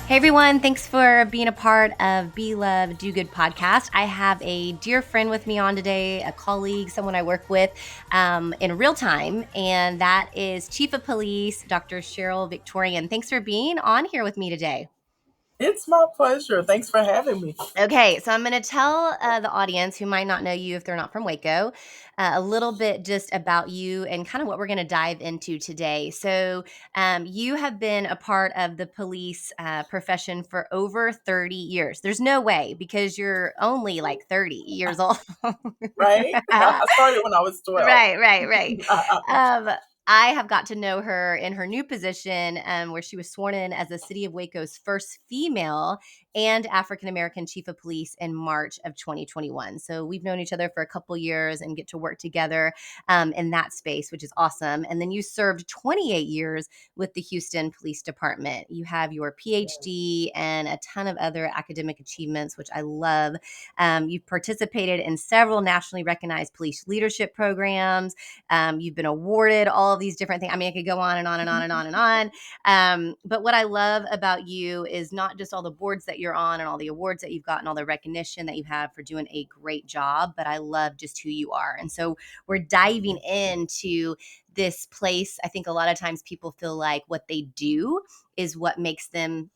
Hey everyone, thanks for being a part of Be Love, Do Good podcast. I have a dear friend with me on today, a colleague, someone I work with in real time, and that is Chief of Police, Dr. Sheryl Victorian. Thanks for being on here with me today. It's my pleasure. Thanks for having me. Okay, so I'm going to tell the audience who might not know you if they're not from Waco a little bit just about you and kind of what we're going to dive into today. So, you have been a part of the police profession for over 30 years. There's no way because you're only like 30 years old. Right? I started when I was 12. Right. Um, I have got to know her in her new position where she was sworn in as the city of Waco's first female and African American chief of police in March of 2021. So we've known each other for a couple years and get to work together in that space, which is awesome. And then you served 28 years with the Houston Police Department. You have your PhD and a ton of other academic achievements, which I love. You've participated in several nationally recognized police leadership programs. You've been awarded all of these different things. I mean, I could go on and on and on and on and on. But what I love about you is not just all the boards that you're on and all the awards that you've gotten, all the recognition that you have for doing a great job, but I love just who you are. And so we're diving into this place. I think a lot of times people feel like what they do is what makes them,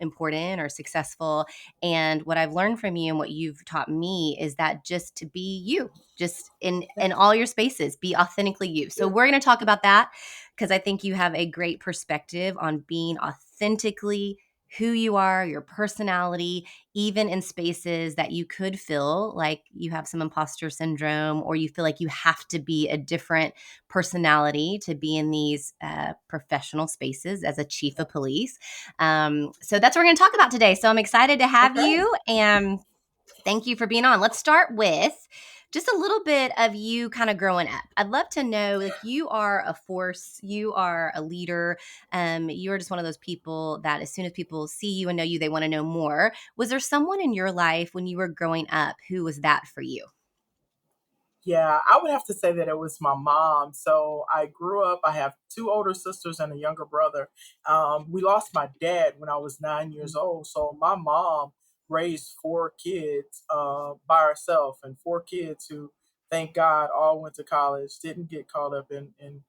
important or successful. And what I've learned from you and what you've taught me is that just to be you, just in all your spaces, be authentically you. So we're going to talk about that because I think you have a great perspective on being authentically who you are, your personality, even in spaces that you could feel like you have some imposter syndrome or you feel like you have to be a different personality to be in these professional spaces as a chief of police. So that's what we're going to talk about today. So I'm excited to have Okay. you, and thank you for being on. Let's start with just a little bit of you kind of growing up. I'd love to know, like, you are a force, you are a leader. You're just one of those people that as soon as people see you and know you, they want to know more. Was there someone in your life when you were growing up who was that for you? Yeah, I would have to say that it was my mom. So I grew up, I have two older sisters and a younger brother. We lost my dad when I was 9 years old. So my mom raised four kids by herself, and four kids who, thank God, all went to college, didn't get caught up in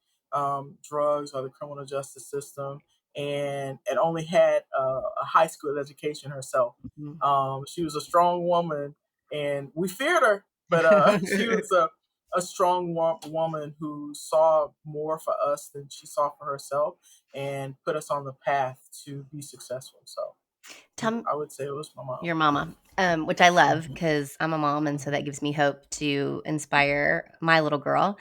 drugs or the criminal justice system, and only had a high school education herself. Mhm. She was a strong woman, and we feared her, but she was a strong woman who saw more for us than she saw for herself and put us on the path to be successful. So Tell me I would say it was my mom. your mama, which I love Mhm. because I'm a mom, and so that gives me hope to inspire my little girl.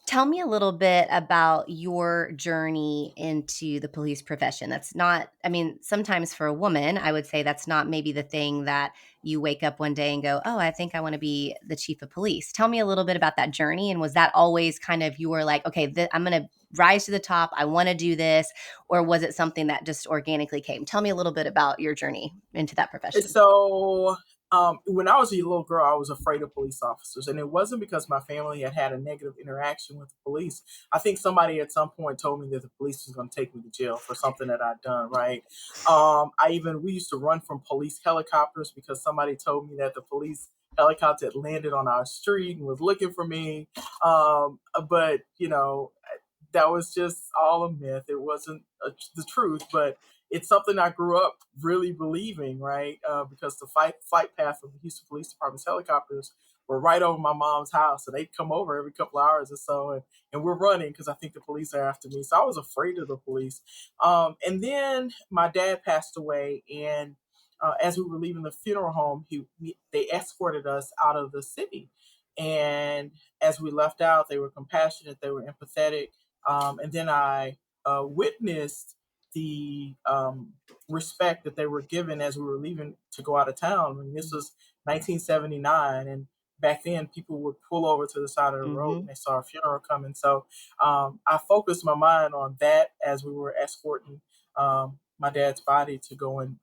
Tell me a little bit about your journey into the police profession. That's not, I mean, sometimes for a woman, I would say that's not maybe the thing that you wake up one day and go, oh, I think I want to be the chief of police. Tell me a little bit about that journey. And was that always kind of you were like, okay, I'm going to rise to the top. I want to do this. Or was it something that just organically came? Tell me a little bit about your journey into that And profession. so when I was a little girl, I was afraid of police officers, and it wasn't because my family had had a negative interaction with the police. I think somebody at some point told me that the police was going to take me to jail for something that I'd done. Right? We used to run from police helicopters because somebody told me that the police helicopter had landed on our street and was looking for me. But that was just all a myth. It wasn't the truth, but it's something I grew up really believing, right? Because the flight path of the Houston Police Department's helicopters were right over my mom's house, and they'd come over every couple of hours or so, and we're running because I think the police are after me. So I was afraid of the police. And then my dad passed away, and as we were leaving the funeral home, they escorted us out of the city. And as we left out, they were compassionate, they were empathetic. And then I witnessed the respect that they were given as we were leaving to go out of town. And this was 1979, and back then people would pull over to the side of the road Mm-hmm. when they saw a funeral coming. So I focused my mind on that as we were escorting my dad's body to go in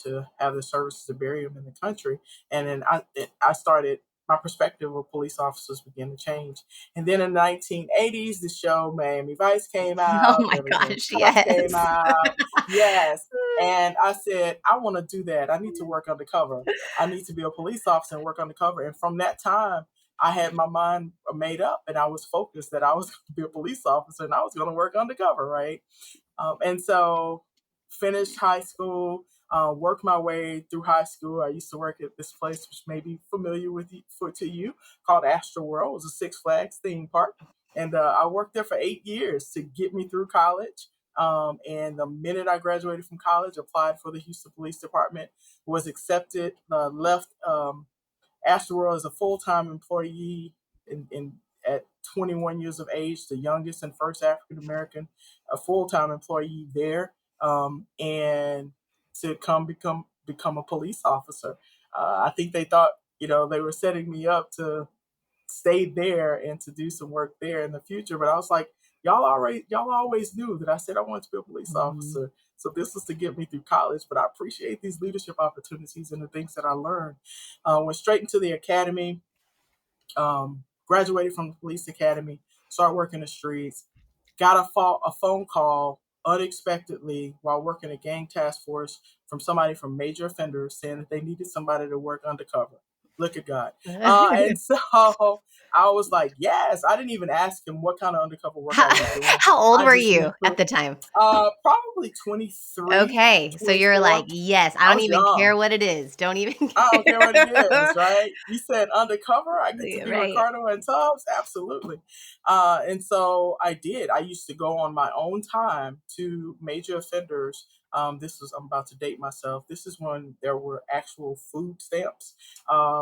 to have the services to bury him in the country. And then I started. My perspective of police officers began to change. And then in the 1980s, the show Miami Vice came Oh out, my Beverly Hills gosh, Cop came yes. out. Yes. And I said, I want to do that. I need to work undercover. I need to be a police officer and work undercover. And from that time, I had my mind made up and I was focused that I was going to be a police officer and I was going to work undercover, right? And so finished high school, worked my way through high school. I used to work at this place, which may be familiar with you, to you, called Astroworld. It was a Six Flags theme park. And I worked there for 8 years to get me through college. And the minute I graduated from college, applied for the Houston Police Department, was accepted, left Astroworld as a full-time employee at 21 years of age, the youngest and first African American, a full-time employee there, and to become a police officer. I think they thought, they were setting me up to stay there and to do some work there in the future. But I was like, y'all always knew that I said I wanted to be a police Mhm. officer. So this was to get me through college. But I appreciate these leadership opportunities and the things that I learned. Went straight into the academy, graduated from the police academy, started working the streets, got a phone call unexpectedly while working a gang task force from somebody from major offenders saying that they needed somebody to work undercover. Look at God. And so I was like, yes. I didn't even ask him what kind of undercover work How I was doing. how old I were just you went at through. the time? Probably 23, Okay, so you're like, 24. "Yes, I I don't was even care young. what it is. Don't even I don't care what it is, care." right? You said undercover. I get to Yeah, be right. Ricardo and Tubbs. Absolutely. And so I did. I used to go on my own time to major offenders. I'm about to date myself. This is when there were actual food stamps,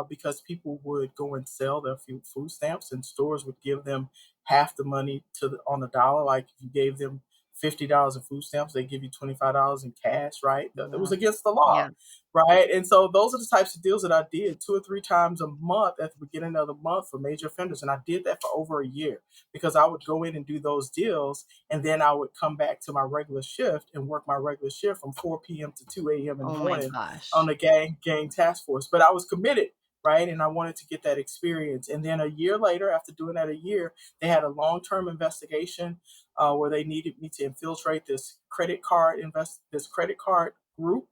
because people would go and sell their food stamps, and stores would give them half the money on the dollar. Like if you gave them $50 in food stamps, they give you $25 in cash, right? It was Wow. against the law, Yeah. right? And so those are the types of deals that I did 2 or 3 times a month at the beginning of the month for major offenders. And I did that for over a year because I would go in and do those deals. And then I would come back to my regular shift and work my regular shift from 4 p.m. to 2 a.m. in the Oh my morning on gosh. the gang task force. But I was committed. Right. And I wanted to get that experience. And then a year later, after doing that a year, they had a long term investigation where they needed me to infiltrate this credit card group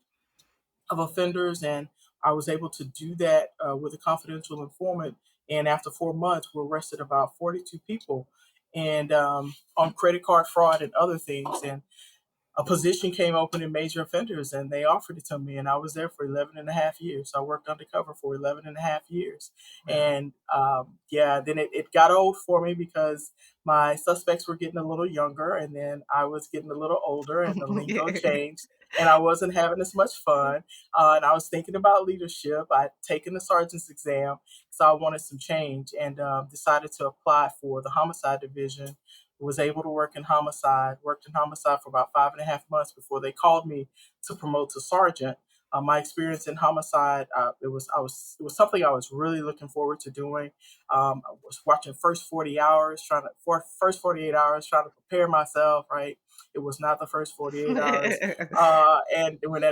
of offenders, and I was able to do that with a confidential informant. And after 4 months, we arrested about 42 people, and on credit card fraud and other things. And a position came open in major offenders and they offered it to me, and I was there for 11 and a half years. I worked undercover for 11 and a half years. And yeah, then it got old for me because my suspects were getting a little younger and then I was getting a little older and the lingo changed and I wasn't having as much fun. And I was thinking about leadership. I'd taken the sergeant's exam, so I wanted some change and decided to apply for the homicide division. Was able to worked in homicide for about 5.5 months before they called me to promote to sergeant. My experience in homicide, it was something I was really looking forward to doing. I was watching first 48 hours, trying to prepare myself. Right, it was not the first 48 hours. And when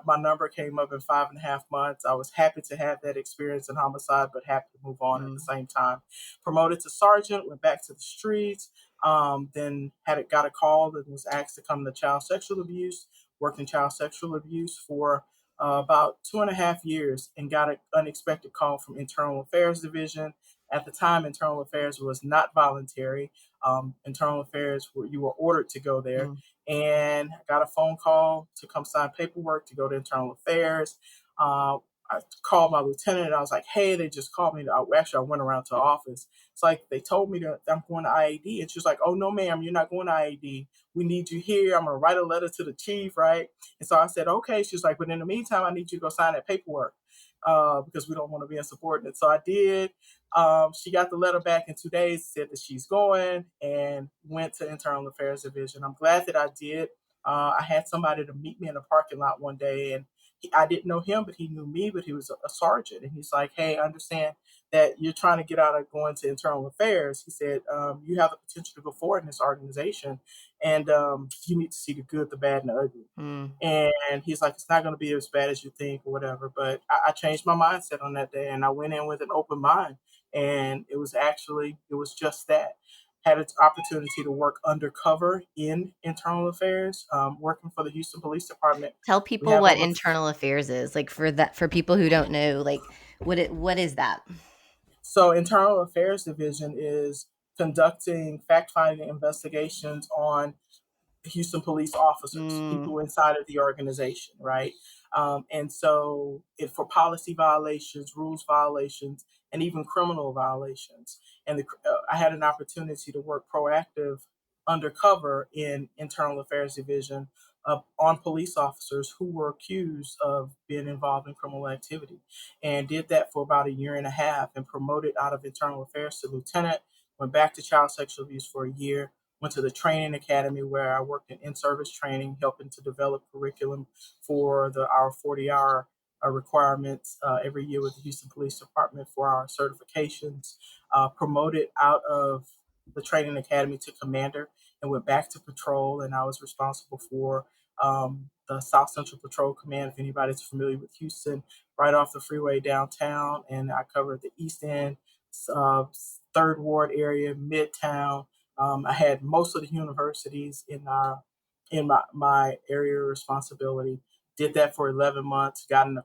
my number came up in 5.5 months, I was happy to have that experience in homicide, but happy to move on at the Mm, same time. Promoted to sergeant, went back to the streets, then got a call and was asked to come to child sexual abuse. Worked in child sexual abuse for about 2.5 years, and got an unexpected call from Internal Affairs Division. At the time, Internal Affairs was not voluntary. Internal Affairs, you were ordered to go there, mm. and got a phone call to come sign paperwork to go to Internal Affairs. Uh, I called my lieutenant and I was like, "Hey, they just called me." Actually, I went around to the office. It's like they told me that I'm going to IAD, and she was like, "Oh no, ma'am, you're not going to IAD. We need you here. I'm gonna write a letter to the chief, right?" And so I said, "Okay." She's like, "But in the meantime, I need you to go sign that paperwork because we don't want to be insubordinate." So I did. She got the letter back in 2 days, said that she's going, and went to Internal Affairs Division. I'm glad that I did. I had somebody to meet me in the parking lot one day, and I didn't know him, but he knew me. But he was a sergeant, and he's like, "Hey, I understand that you're trying to get out of going to internal affairs." He said, "You have the potential to go forward in this organization, and you need to see the good, the bad, and the ugly." Mm. And he's like, "It's not going to be as bad as you think, or whatever." But I changed my mindset on that day, and I went in with an open mind, and it was just that. had an opportunity to work undercover in internal affairs, working for the Houston Police Department. Tell We people have what over internal affairs is, like, for people who don't know, like, what is that? So, Internal Affairs Division is conducting fact finding investigations on Houston police officers, Mm, people inside of the organization, right? And so, for policy violations, rules violations, and even criminal violations. I had an opportunity to work proactive undercover in Internal Affairs Division on police officers who were accused of being involved in criminal activity, and did that for about a year and a half, and promoted out of Internal Affairs to lieutenant. Went back to child sexual abuse for a year, went to the training academy where I worked in-service training, helping to develop curriculum for our 40-hour requirements every year with the Houston Police Department for our certifications. Promoted out of the training academy to commander, and went back to patrol, and I was responsible for the South Central Patrol Command. If anybody's familiar with Houston, right off the freeway downtown, and I covered the East End, uh, Third Ward area, Midtown. I had most of the universities in my area of responsibility. Did that for 11 months. Got a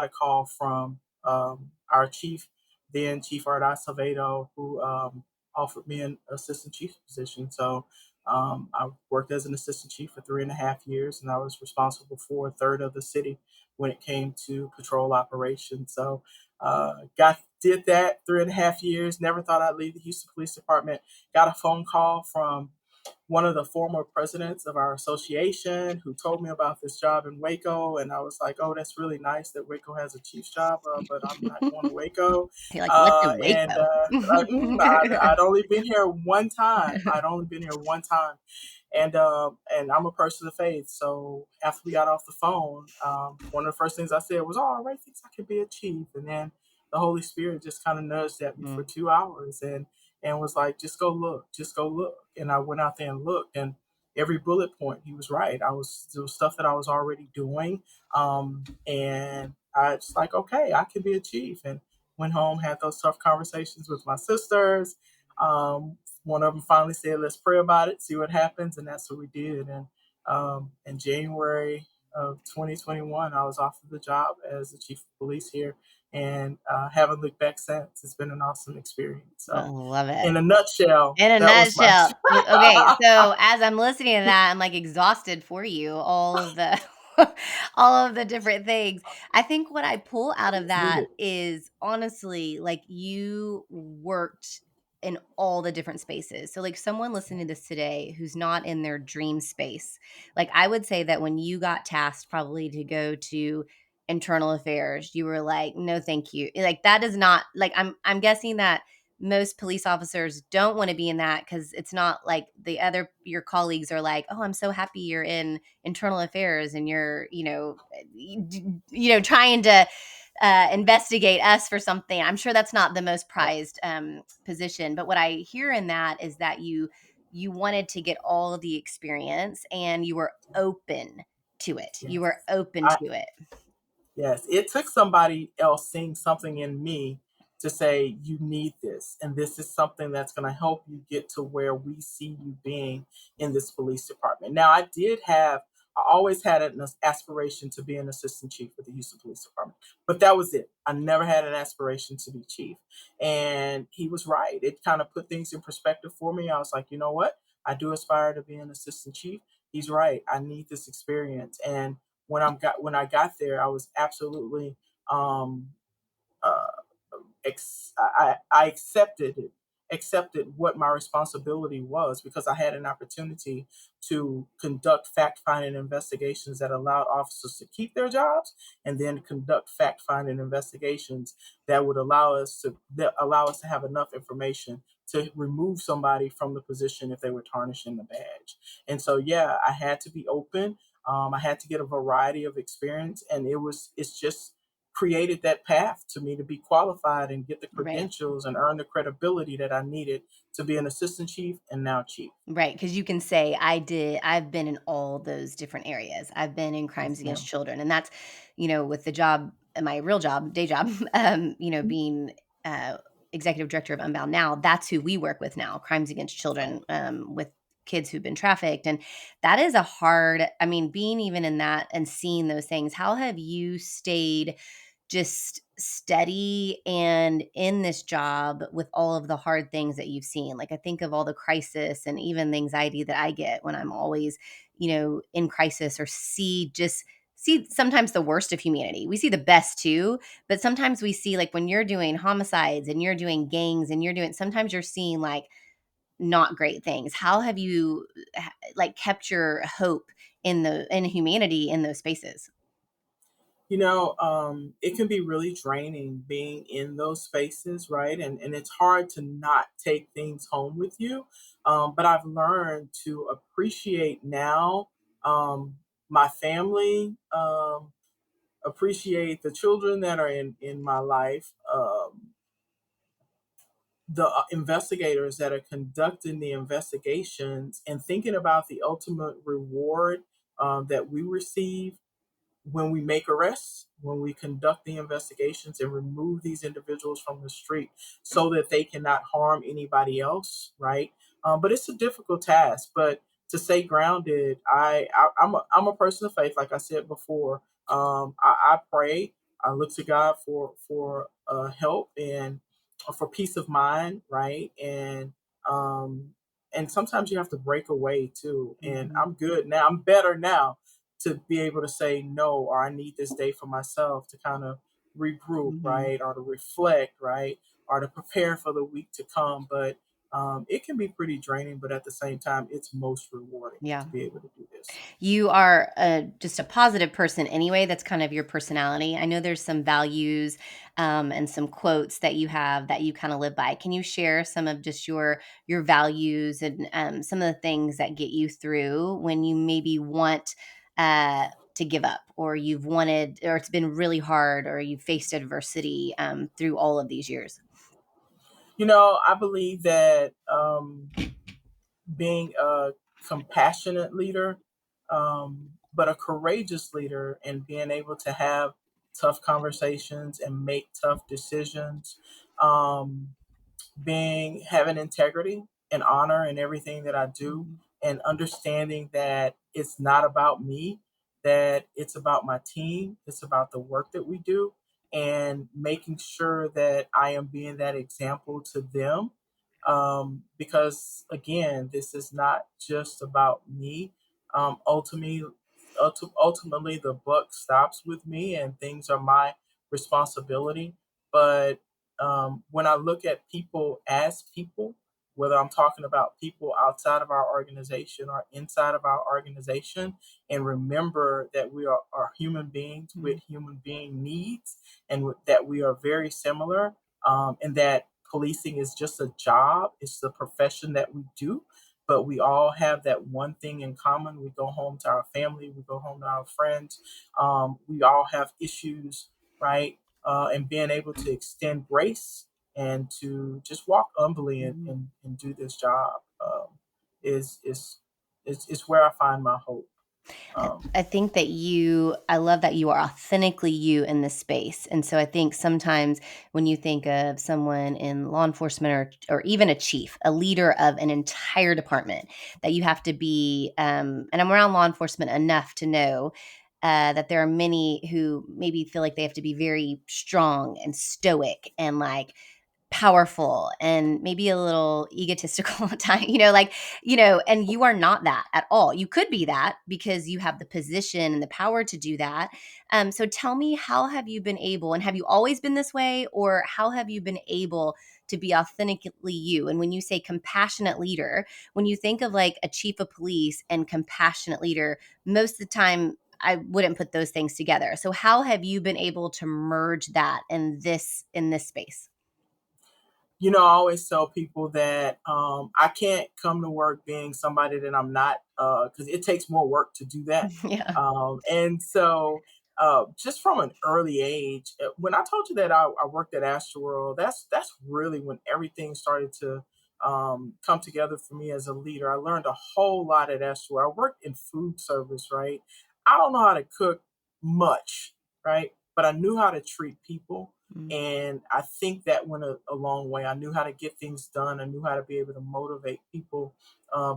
call from our chief, then Chief Art Acevedo, who offered me an assistant chief position. So I worked as an assistant chief for 3.5 years, and I was responsible for a third of the city when it came to patrol operations. So got did that 3.5 years. Never thought I'd leave the Houston Police Department. Got a phone call from one of the former presidents of our association who told me about this job in Waco, and I was like, "Oh, that's really nice that Waco has a chief's job, but I'm not going to Waco." you're like, "What's in And Waco?" I'd only been here one time. I'd only been here one time, and I'm a person of faith. So after we got off the phone, one of the first things I said was, "Oh, Ray thinks I could be a chief," and then the Holy Spirit just kind of nudged at me for Mm, 2 hours, and was like, just go look. And I went out there and looked, and every bullet point, he was right. There was stuff that I was already doing. And I was like, okay, I can be a chief. And went home, had those tough conversations with my sisters. One of them finally said, let's pray about it, see what happens. And that's what we did. And in January of 2021, I was offered the job as the chief of police here, and haven't looked back since. It's been an awesome experience. I So, love it. in a nutshell, In a that was my. nutshell. Okay, so as I'm listening to that, I'm, like, exhausted for you, all of the all of the different things. I think what I pull out of It's that needed. is, honestly, like, you worked in all the different spaces. So, like, someone listening to this today who's not in their dream space, like, I would say that when you got tasked probably to go to internal affairs, you were like, "No, thank you." Like, that is not like, I'm guessing that most police officers don't want to be in that because it's not like your colleagues are like, oh, I'm so happy you're in internal affairs and you're trying to investigate us for something. I'm sure that's not the most Yeah. prized position, but what I hear in that is that you wanted to get all of the experience and you were open to it. You Yes. were open I to it. Yes, it took somebody else seeing something in me to say, you need this. And this is something that's going to help you get to where we see you being in this police department. Now, I always had an aspiration to be an assistant chief with the Houston Police Department, but that was it. I never had an aspiration to be chief. And he was right. It kind of put things in perspective for me. I was like, you know what? I do aspire to be an assistant chief. He's right. I need this experience. And when I got there, I was absolutely um, uh, I accepted it, accepted what my responsibility was, because I had an opportunity to conduct fact finding investigations that allowed officers to keep their jobs, and then conduct fact finding investigations that allow us to have enough information to remove somebody from the position if they were tarnishing the badge. And so, yeah, I had to be open. I had to get a variety of experience, and it's just created that path to me to be qualified and get the Right. credentials and earn the credibility that I needed to be an assistant chief and now chief. Right, because you can say, I've been in all those different areas. I've been in crimes Yes, against ma'am. children, and that's, with the job my real job, day job, Mhm. being, uh, executive director of Unbound Now, that's who we work with now, crimes against children, with kids who've been trafficked. And that is a hard, I mean, being even in that and seeing those things, how have you stayed just steady and in this job with all of the hard things that you've seen? Like, I think of all the crisis and even the anxiety that I get when I'm always, in crisis, or see sometimes the worst of humanity. We see the best too, but sometimes we see, like, when you're doing homicides and you're doing gangs and sometimes you're seeing like not great things. How have you like kept your hope in humanity in those spaces? It can be really draining being in those spaces, right? And it's hard to not take things home with you. But I've learned to appreciate now, my family, appreciate the children that are in my life, the investigators that are conducting the investigations, and thinking about the ultimate reward that we receive when we make arrests, when we conduct the investigations and remove these individuals from the street so that they cannot harm anybody else, right? But it's a difficult task. But to stay grounded, I'm a person of faith, like I said before. I pray, I look to God for help and for peace of mind, right? Um, and sometimes you have to break away too. And Mhm. I'm good now. I'm better now to be able to say no, or I need this day for myself to kind of regroup, Mhm. right, or to reflect, right, or to prepare for the week to come. But it can be pretty draining, but at the same time, it's most rewarding Yeah. to be able to do this. You are just a positive person anyway. That's kind of your personality. I know there's some values, and some quotes that you have that you kind of live by. Can you share some of just your values and some of the things that get you through when you maybe want to give up, or you've wanted, or it's been really hard, or you've faced adversity through all of these years? I believe that being a compassionate leader, but a courageous leader, and being able to have tough conversations and make tough decisions. Um, being having integrity and honor in everything that I do, Mhm. and understanding that it's not about me, that it's about my team, it's about the work that we do, and making sure that I am being that example to them. Because again, this is not just about me. Ultimately, the buck stops with me, and things are my responsibility. But when I look at people as people, whether I'm talking about people outside of our organization or inside of our organization, and remember that we are human beings with Mhm. human being needs, and that we are very similar, and that policing is just a job, it's the profession that we do. But we all have that one thing in common. We go home to our family, we go home to our friends. We all have issues, right? And being able to extend grace and to just walk humbly and, Mhm. and, and do this job, is is where I find my hope. Um, I think that I love that you are authentically you in this space. And so I think sometimes when you think of someone in law enforcement, or even a chief, a leader of an entire department, that you have to be, and I'm around law enforcement enough to know that there are many who maybe feel like they have to be very strong and stoic and like powerful and maybe a little egotistical at times, and you are not that at all. You could be that because you have the position and the power to do that. So tell me, how have you been able, and have you always been this way, or how have you been able to be authentically you? And when you say compassionate leader, when you think of like a chief of police and compassionate leader, most of the time I wouldn't put those things together. So how have you been able to merge that in this space? I always tell people that I can't come to work being somebody that I'm not, because it takes more work to do that. Yeah. And so, just from an early age, when I told you that I worked at Astroworld, that's really when everything started to come together for me as a leader. I learned a whole lot at Astroworld. I worked in food service, right? I don't know how to cook much, right? But I knew how to treat people. Mm. And I think that went a long way. I knew how to get things done. I knew how to be able to motivate people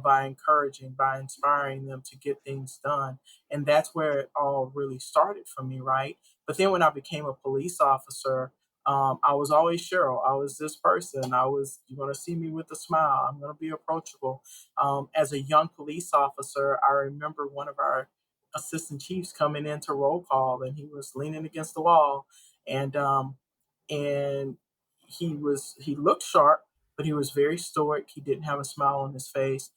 by encouraging, by inspiring them to get things done. And that's where it all really started for me, right? But then when I became a police officer, I was always Cheryl. I was this person. You're going to see me with a smile. I'm going to be approachable. As a young police officer, I remember one of our assistant chiefs coming into roll call, and he was leaning against the wall. And he looked sharp, but he was very stoic. He didn't have a smile on his face.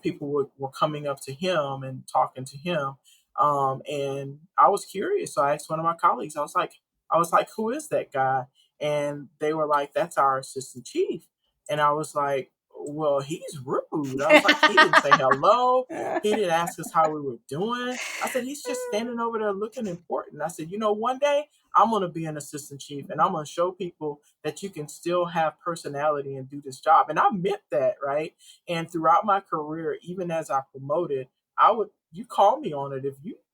People were coming up to him and talking to him, and I was curious. So I asked one of my colleagues. I was like, who is that guy? And they were like, that's our assistant chief. And I was like, well, he's rude. I was like, he didn't say hello. He didn't ask us how we were doing. I said, he's just standing over there looking important. I said, one day I'm going to be an assistant chief, and I'm going to show people that you can still have personality and do this job. And I meant that, right? And throughout my career, even as I promoted, you call me on it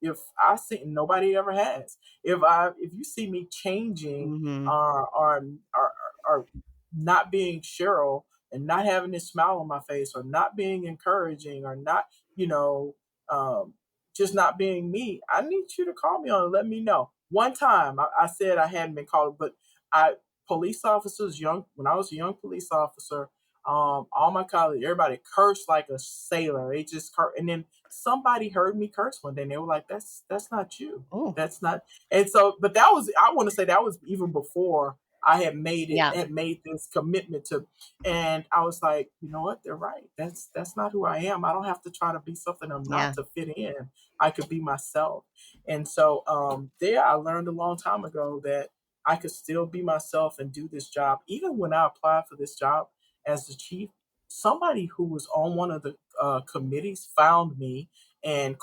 if I see, nobody ever has. If you see me changing, Mhm. or not being Cheryl, and not having this smile on my face, or not being encouraging, or not, you know, um, just not being me, I need you to call me on and let me know. One time I said I hadn't been called, but I police officers young when I was a young police officer, all my colleagues, everybody cursed like a sailor. They just and then somebody heard me curse one day, and they were like, "That's not you. Oh, That's not." And so, but that was, I want to say, that was even before I yeah, had made this commitment to. And I was like, you know what? They're right. That's not who I am. I don't have to try to be something I'm not yeah. to fit in. I could be myself. And so, there, I learned a long time ago that I could still be myself and do this job. Even when I applied for this job as the chief, somebody who was on one of the committees found me and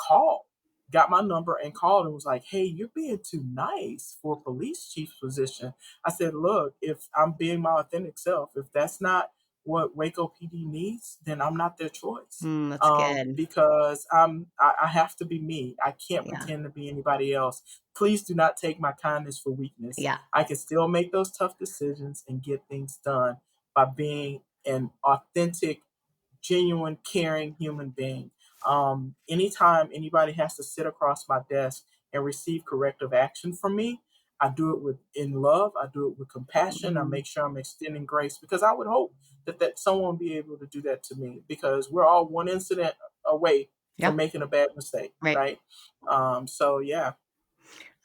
got my number and called and was like, "Hey, you're being too nice for a police chief position." I said, "Look, if I'm being my authentic self, if that's not what Waco PD needs, then I'm not their choice." That's good. Because I have to be me. I can't Yeah, pretend to be anybody else. Please do not take my kindness for weakness. yeah. I can still make those tough decisions and get things done by being an authentic, genuine, caring human being. Anytime anybody has to sit across my desk and receive corrective action from me, I do it with in love. I do it with compassion. I Mhm. make sure I'm extending grace, because I would hope that someone be able to do that to me, because we're all one incident away Yeah, from making a bad mistake, right. right? So yeah.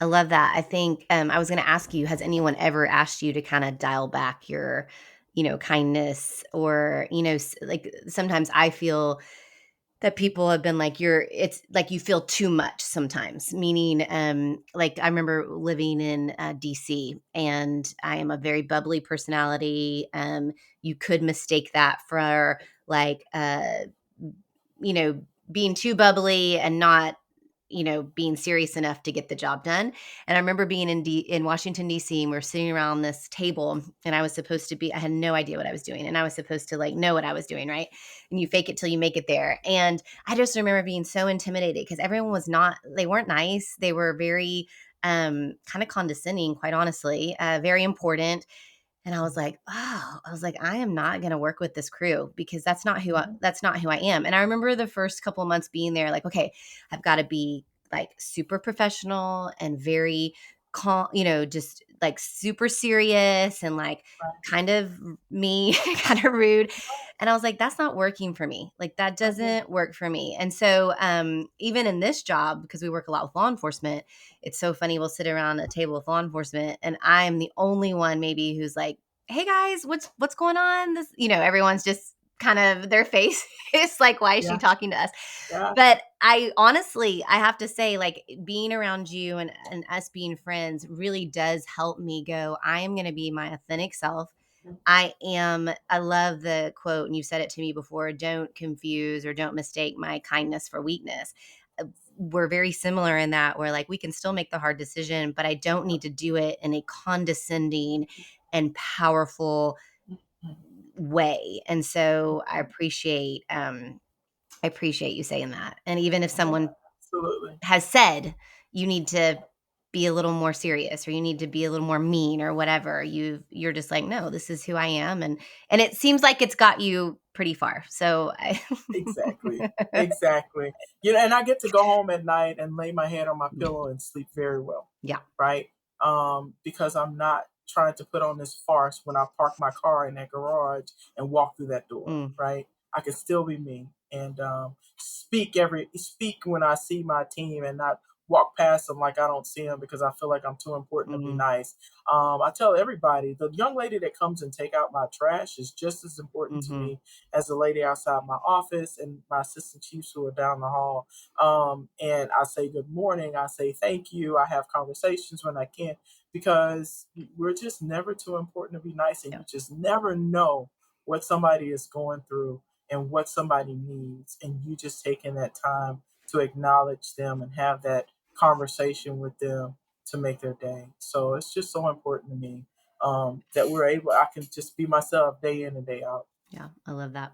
I love that. I think, I was gonna ask you, has anyone ever asked you to kinda dial back your, kindness or, like, sometimes I feel that people have been like, it's like you feel too much sometimes, meaning, like, I remember living in, DC, and I am a very bubbly personality. You could mistake that for, like, you know, being too bubbly and not, being serious enough to get the job done. And I remember being in Washington D.C., and we are sitting around this table, and I had no idea what I was doing, and I was supposed to like know what I was doing, right? And you fake it till you make it there. And I just remember being so intimidated because everyone they weren't nice. They were very kind of condescending, quite honestly, very important. And I was like, I am not going to work with this crew because Mhm. that's not who I am. And I remember the first couple of months being there, like, okay, I've got to be like super professional and very calm, just like super serious and like Right. kind of me, kind of rude. And I was like, that's not working for me. Like that Okay. doesn't work for me. And so even in this job, because we work a lot with law enforcement, it's so funny. We'll sit around a table with law enforcement, and I'm the only one maybe who's like, "Hey guys, what's going on?" This, everyone's just kind of their face is like, "Why is she Yeah. talking to us?" Yeah. But I honestly, I have to say, like being around you and us being friends really does help me go. I am going to be my authentic self. I love the quote, and you've said it to me before, don't confuse or don't mistake my kindness for weakness. We're very similar in that we're like, we can still make the hard decision, but I don't need to do it in a condescending and powerful Mhm. way. And so I appreciate you saying that. And even if Yeah. someone Absolutely. has said you need to be a little more serious or you need to be a little more mean or whatever. You're just like, "No, this is who I am," and it seems like it's got you pretty far. So I Exactly. Exactly. You know, and I get to go home at night and lay my head on my pillow and sleep very well, Yeah. right? Because I'm not trying to put on this farce when I park my car in that garage and walk through that door, Mm, right? I can still be me and speak when I see my team and not walk past them like I don't see them because I feel like I'm too important to be mhm, nice. I tell everybody the young lady that comes and take out my trash is just as important to mhm. me as the lady outside my office and my assistant chiefs who are down the hall. And I say good morning, I say thank you, I have conversations when I can because we're just never too important to be nice, and Yeah, you just never know what somebody is going through and what somebody needs, and you just taking that time to acknowledge them and have that conversation with them to make their day. So it's just so important to me that I can just be myself day in and day out. yeah, I love that.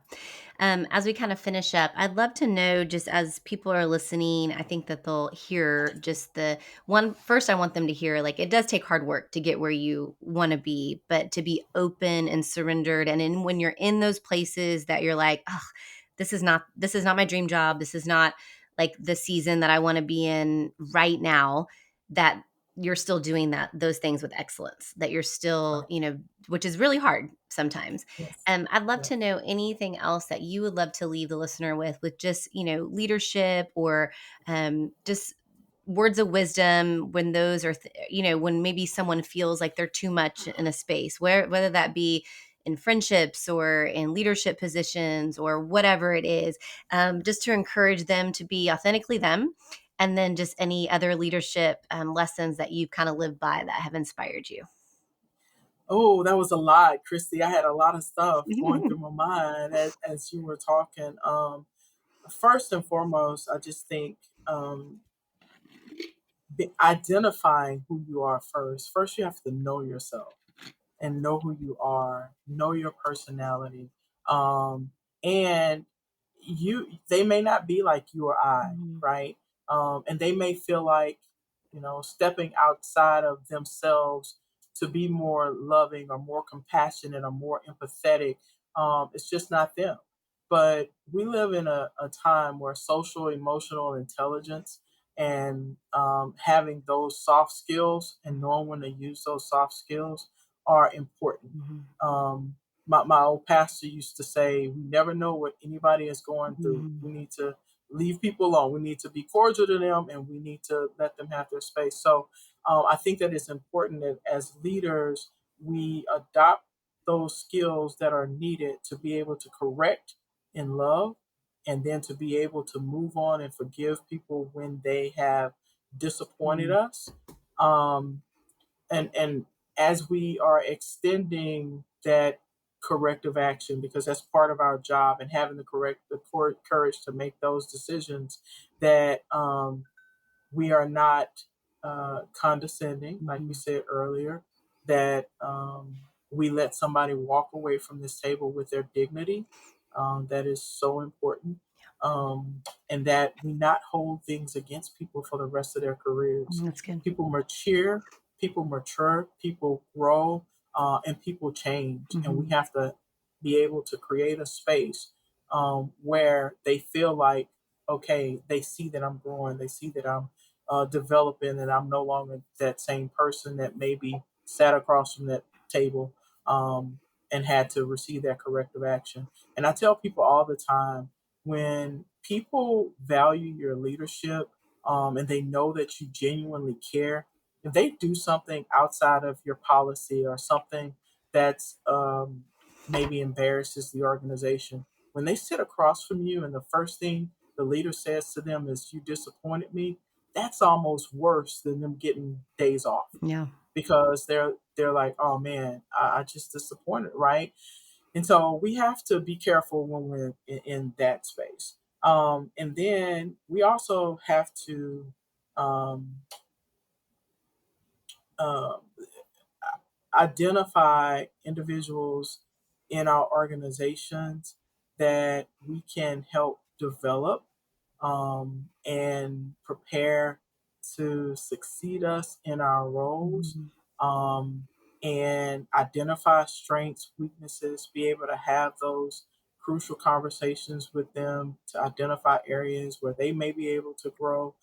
As we kind of finish up, I'd love to know, just as people are listening, I think that they'll hear just the one first. I want them to hear, like, it does take hard work to get where you want to be, but to be open and surrendered. And then when you're in those places that you're like, oh, this is not my dream job. This is not like the season that I want to be in right now. That you're still doing those things with excellence. That you're still, Right. which is really hard sometimes. Yes. I'd love Yes. to know anything else that you would love to leave the listener with just, leadership or just words of wisdom when those are, when maybe someone feels like they're too much in a space, whether that be in friendships or in leadership positions or whatever it is, just to encourage them to be authentically them. And then just any other leadership lessons that you've kind of lived by that have inspired you. Oh, that was a lot, Kristi. I had a lot of stuff going through my mind as you were talking. First and foremost, I just think identifying who you are first. First, you have to know yourself and know who you are, know your personality. And they may not be like you or I, Mhm. right? And they may feel like, stepping outside of themselves to be more loving or more compassionate or more empathetic. It's just not them. But we live in a time where social emotional intelligence and having those soft skills and knowing when to use those soft skills are important. Mhm. Um, my old pastor used to say, "We never know what anybody is going through. Mhm. We need to leave people alone. We need to be cordial to them, and we need to let them have their space." So I think that it's important that as leaders we adopt those skills that are needed to be able to correct in love, and then to be able to move on and forgive people when they have disappointed Mhm. us. Um, and as we are extending that corrective action, because that's part of our job, and having the courage to make those decisions, that we are not condescending, like we Mhm. said earlier, that we let somebody walk away from this table with their dignity. That is so important. And that we not hold things against people for the rest of their careers. That's good. People mature, people grow, and people change. And we Mhm. have to be able to create a space where they feel like, okay, they see that I'm growing, they see that I'm developing, and I'm no longer that same person that maybe sat across from that table and had to receive that corrective action. And I tell people all the time, when people value your leadership and they know that you genuinely care, if they do something outside of your policy or something that's maybe embarrasses the organization, when they sit across from you and the first thing the leader says to them is, "You disappointed me," that's almost worse than them getting days off Yeah. because they're like, "Oh man, I just disappointed," right? And so we have to be careful when we're in that space. And then we also have to um, uh, identify individuals in our organizations that we can help develop and prepare to succeed us in our roles, Mhm. um, and identify strengths, weaknesses, be able to have those crucial conversations with them to identify areas where they may be able to grow.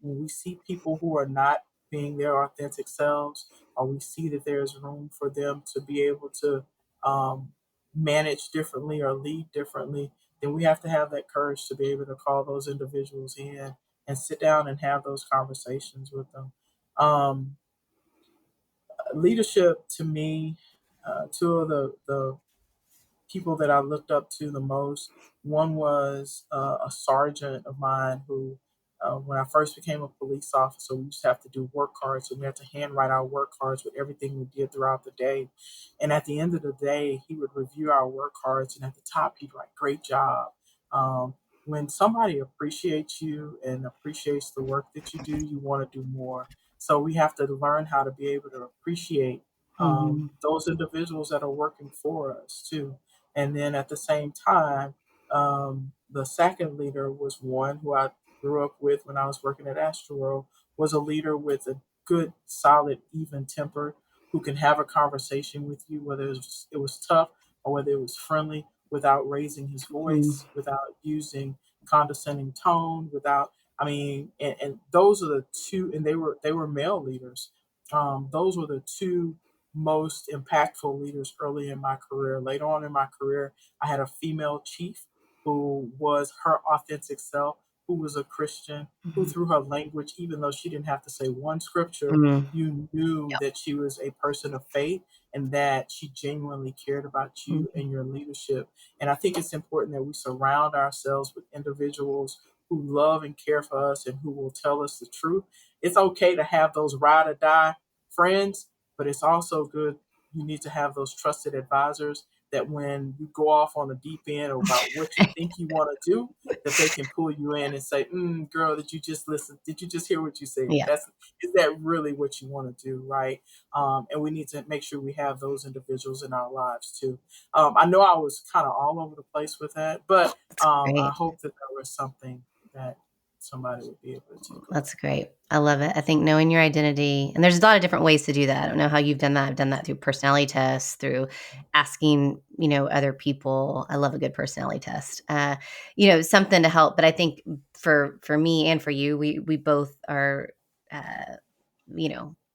When we see people who are not being their authentic selves, or we see that there's room for them to be able to um, manage differently or lead differently, then we have to have that courage to be able to call those individuals in and sit down and have those conversations with them. Um, Leadership to me, two of the people that I looked up to the most. One was a sergeant of mine who, when I first became a police officer, we used to have to do work cards, and we had to handwrite our work cards with everything we did throughout the day. And at the end of the day, he would review our work cards, and at the top, he'd write, "Great job." Um, when somebody appreciates you and appreciates the work that you do, you want to do more. So we have to learn how to be able to appreciate Mhm. those individuals that are working for us too. And then at the same time, the second leader was one who I grew up with when I was working at Astro, was a leader with a good, solid, even temper who can have a conversation with you, whether it was tough or whether it was friendly, without raising his Mm. voice, without using condescending tone, without, I mean, and those are the two, and they were male leaders. Those were the two most impactful leaders early in my career. Later on in my career, I had a female chief who was her authentic self, who was a Christian, who Mhm. through her language, even though she didn't have to say one scripture, Mhm. you knew Yep. that she was a person of faith and that she genuinely cared about you Mhm. and your leadership. And I think it's important that we surround ourselves with individuals who love and care for us and who will tell us the truth. It's okay to have those ride or die friends, but it's also good. You need to have those trusted advisors that when you go off on the deep end about what you think you want to do, that they can pull you in and say, "Girl, did you just listen? Did you just hear what you said? Yeah, That's is that really what you want to do, right?" And we need to make sure we have those individuals in our lives too. I know I was kind of all over the place with that, but that's I great. hope that there was something that somebody would be able to take away. That's great. I love it. I think knowing your identity, and there's a lot of different ways to do that. I don't know how you've done that. I've done that through personality tests, through asking, other people. I love a good personality test. Something to help. But I think for me and for you, we both are, uh,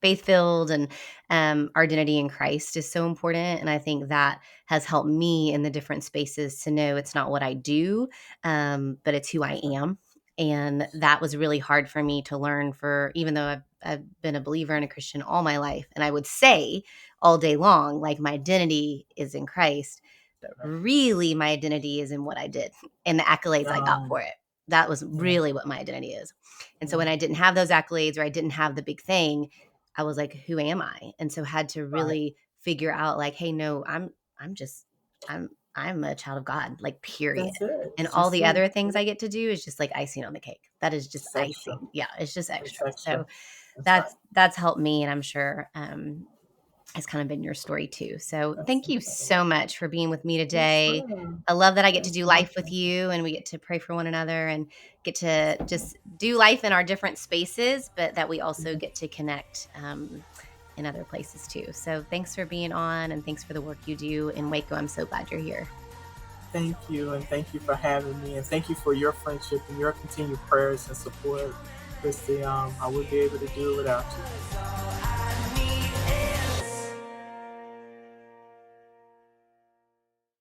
faith filled, and our identity in Christ is so important. And I think that has helped me in the different spaces to know it's not what I do, but it's who I am. And that was really hard for me to learn, for even though I've been a believer and a Christian all my life. And I would say all day long, like, my identity is in Christ, but Right. really my identity is in what I did and the accolades I got for Um, it. That was yeah, really what my identity is. And so yeah, when I didn't have those accolades, or I didn't have the big thing, I was like, who am I? And so had to right. really figure out, like, hey, no, I'm just I'm a child of God, like, period. That's it. And It's all just the it. other things I get to do is just like icing on the cake. That is just It's extra. icing. Yeah, it's just It's extra. extra. So That's right. that's helped me, and I'm sure has kind of been your story too. So That's thank you incredible. so much for being with me Yes, today. ma'am. I love that I get to Yes, do my life with pleasure. you, and we get to pray for one another, and get to just do life in our different spaces, but that we also Yes. get to connect in other places too. So thanks for being on, and thanks for the work you do in Waco. I'm so glad you're here. Thank you, and thank you for having me, and thank you for your friendship and your continued prayers and support, Kristi. I wouldn't be able to do it without you.